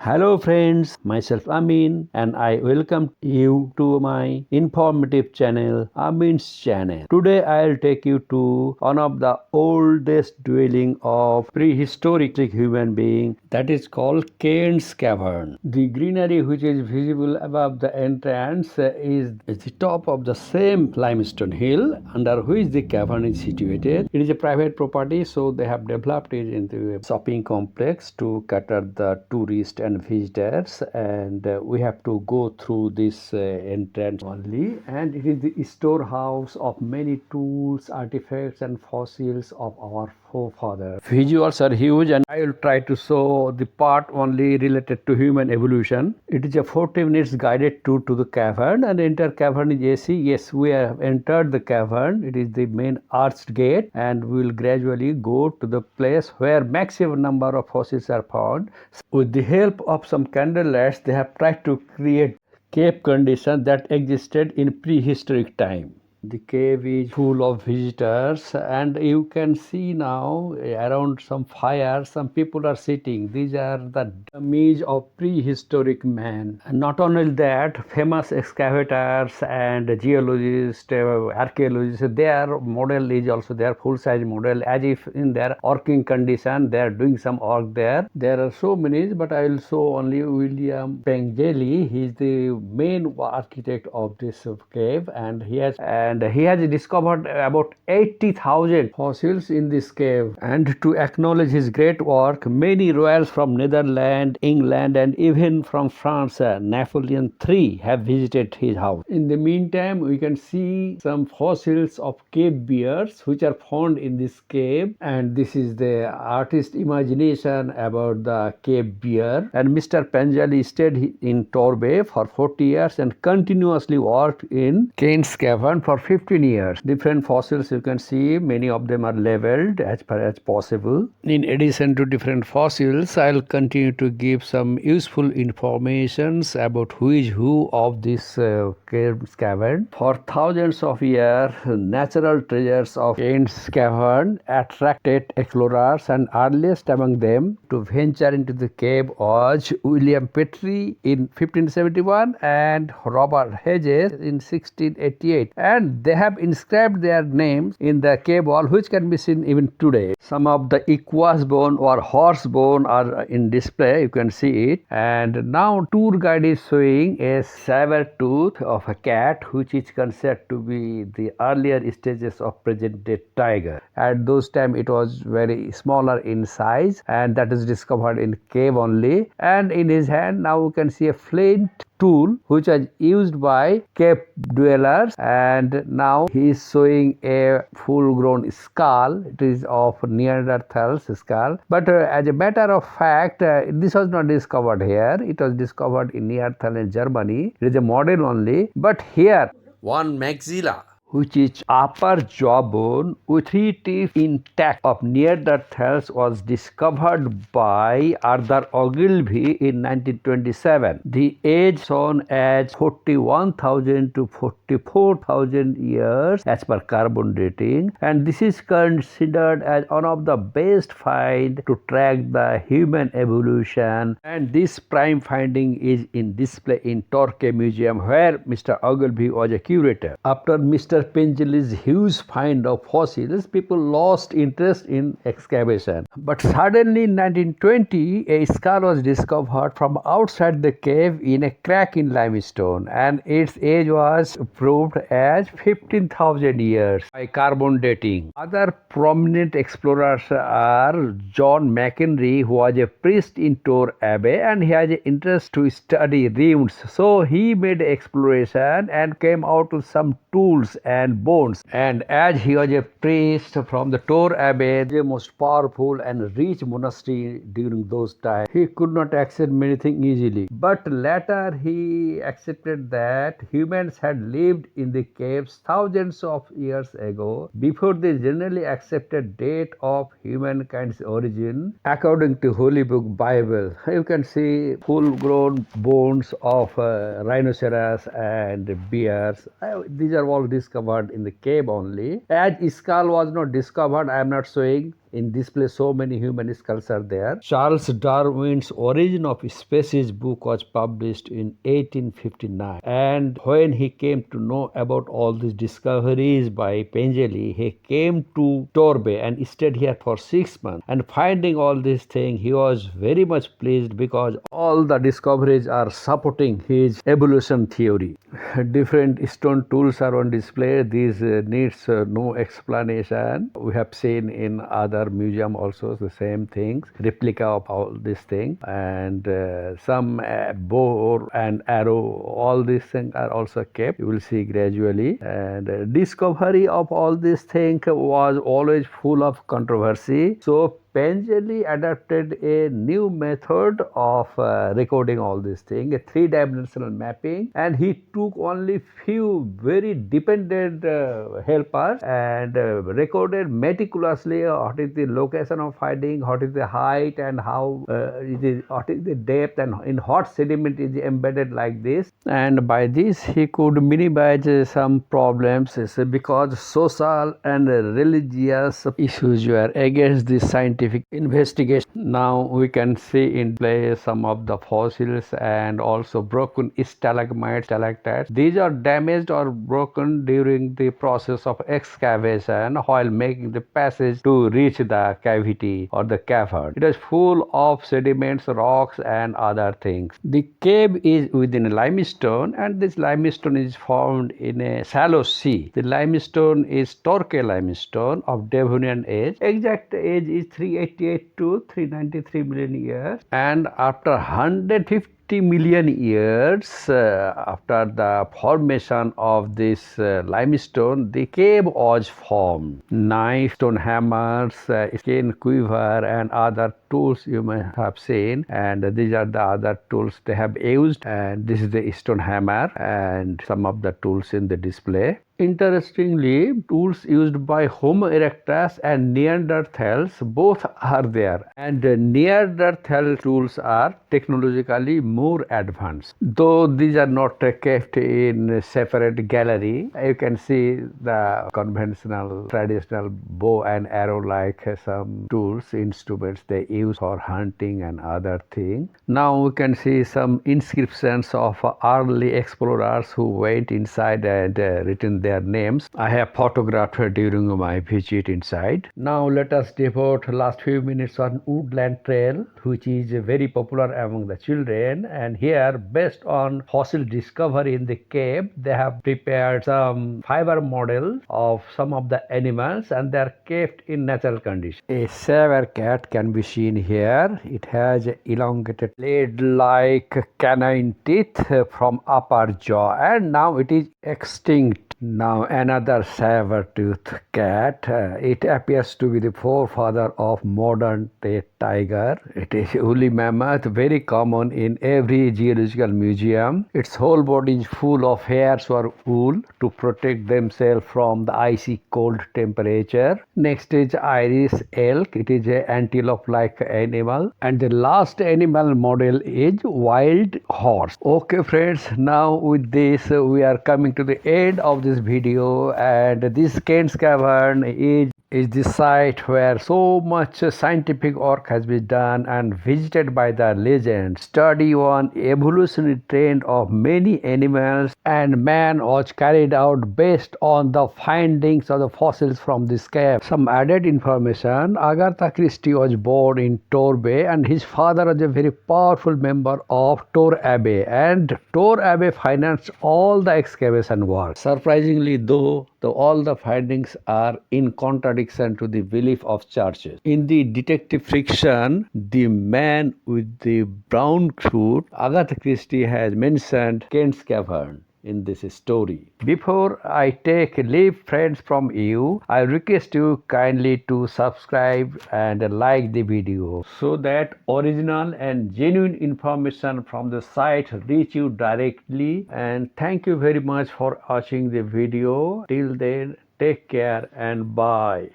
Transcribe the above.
Hello friends, myself Amin and I welcome you to my informative channel Amin's channel. Today I'll take you to one of the oldest dwelling of prehistoric human being, that is called Cairns Cavern. The greenery which is visible above the entrance is the top of the same limestone hill under which the cavern is situated. It is a private property, so they have developed it into a shopping complex to cater the tourists and visitors, and we have to go through this entrance only, and it is the storehouse of many tools, artifacts and fossils of our forefathers. Visuals are huge and I will try to show the part only related to human evolution. It is a 40 minutes guided tour to the cavern, and enter cavern is AC. Yes, we have entered the cavern. It is the main arched gate, and we will gradually go to the place where maximum number of fossils are found. With the help of some candlelights, they have tried to create cave conditions that existed in prehistoric time. The cave is full of visitors, and you can see now around some fire, some people are sitting. These are the dummies of prehistoric man. And not only that, famous excavators and geologists, archaeologists, their model is also their full size model, as if in their working condition they are doing some work there. There are so many, but I will show only William Pengeli. He is the main architect of this cave, and he has discovered about 80,000 fossils in this cave. And to acknowledge his great work, many royals from Netherlands, England and even from France, Napoleon III, have visited his house. In the meantime, we can see some fossils of cave bears which are found in this cave, and this is the artist's imagination about the cave bear. And Mr. Panjali stayed in Torbe for 40 years and continuously worked in Cairns Cavern for 15 years. Different fossils you can see, many of them are leveled as far as possible. In addition to different fossils, I'll continue to give some useful informations about who is who of this Cairns Cavern. For thousands of years, natural treasures of Cairns Cavern attracted explorers, and earliest among them to venture into the cave was William Petrie in 1571 and Robert Hedges in 1688, and they have inscribed their names in the cave wall, which can be seen even today. Some of the equus bone or horse bone are in display, you can see it. And now tour guide is showing a saber tooth of a cat, which is considered to be the earlier stages of present day tiger. At those time it was very smaller in size, and that is discovered in cave only. And in his hand now you can see a flint tool which was used by cave dwellers, and now he is showing a full grown skull. It is of Neanderthal's skull, but as a matter of fact, this was not discovered here. It was discovered in Neanderthal in Germany. It is a model only, but here one maxilla, which is upper jawbone with 3 teeth intact of Neanderthals, was discovered by Arthur Ogilvy in 1927. The age shown as 41,000 to 44,000 years as per carbon dating, and this is considered as one of the best finds to track the human evolution. And this prime finding is in display in Torquay Museum, where Mr. Ogilvy was a curator. After Mr. Pengeli's huge find of fossils, people lost interest in excavation. But suddenly in 1920, a skull was discovered from outside the cave in a crack in limestone, and its age was proved as 15,000 years by carbon dating. Other prominent explorers are John McHenry, who was a priest in Tor Abbey, and he has an interest to study ruins. So he made exploration and came out with some tools and bones. And as he was a priest from the Tor Abbey, the most powerful and rich monastery during those times, he could not accept many things easily. But later he accepted that humans had lived in the caves thousands of years ago, before the generally accepted date of humankind's origin according to Holy Book Bible. You can see full-grown bones of rhinoceros and bears. These are all discovered in the cave only. As skull was not discovered, I am not showing. In this place, so many human skulls are there. Charles Darwin's Origin of Species book was published in 1859, and when he came to know about all these discoveries by Pengeli, he came to Torbay and stayed here for 6 months. And finding all these things, he was very much pleased because all the discoveries are supporting his evolution theory. Different stone tools are on display. These needs no explanation. We have seen in other museum also the same things, replica of all these things, and some bow and arrow. All these things are also kept. You will see gradually. And discovery of all these things was always full of controversy. So Pengeli adapted a new method of recording all these things, a three-dimensional mapping, and he took only few very dependent helpers and recorded meticulously what is the location of finding, what is the height, and how what is the depth, and in what sediment is embedded like this. And by this he could minimize some problems because social and religious issues were against this scientific investigation. Now we can see in place some of the fossils and also broken stalagmites, stalactites. These are damaged or broken during the process of excavation while making the passage to reach the cavity or the cavern. It is full of sediments, rocks, and other things. The cave is within limestone, and this limestone is found in a shallow sea. The limestone is Torquay limestone of Devonian age. Exact age is 388 to 393 million years, and after 150 million years after the formation of this limestone, the cave was formed. Knife, stone hammers, skin quiver, and other tools you may have seen, and these are the other tools they have used, and this is the stone hammer and some of the tools in the display. Interestingly, tools used by Homo erectus and Neanderthals both are there, and Neanderthal tools are technologically more advanced. Though these are not kept in separate gallery, you can see the conventional traditional bow and arrow like some tools, instruments they use for hunting and other things. Now we can see some inscriptions of early explorers who went inside and written their names. I have photographed during my visit inside. Now let us devote last few minutes on woodland trail, which is very popular among the children. And here, based on fossil discovery in the cave, they have prepared some fiber models of some of the animals, and they are kept in natural condition. A sabre cat can be seen here. It has elongated blade-like canine teeth from upper jaw, and now it is extinct. Now another saber-toothed cat. It appears to be the forefather of modern-day tiger. It is woolly mammoth, very common in every geological museum. Its whole body is full of hairs or wool to protect themselves from the icy cold temperature. Next is Irish elk. It is an antelope-like animal. And the last animal model is wild horse. Okay friends, now with this we are coming to the end of this video, and this Kent's Cavern is the site where so much scientific work has been done and visited by the legends. Study on evolutionary trend of many animals and man was carried out based on the findings of the fossils from this cave. Some added information: Agatha Christie was born in Torbay, and his father was a very powerful member of Tor Abbey, and Tor Abbey financed all the excavation work. Surprisingly, though all the findings are in contradiction to the belief of churches. In the detective fiction, The Man with the Brown Suit, Agatha Christie has mentioned Kent's Cavern in this story. Before I take leave friends from you, I request you kindly to subscribe and like the video so that original and genuine information from the site reach you directly. And thank you very much for watching the video. Till then, take care and bye.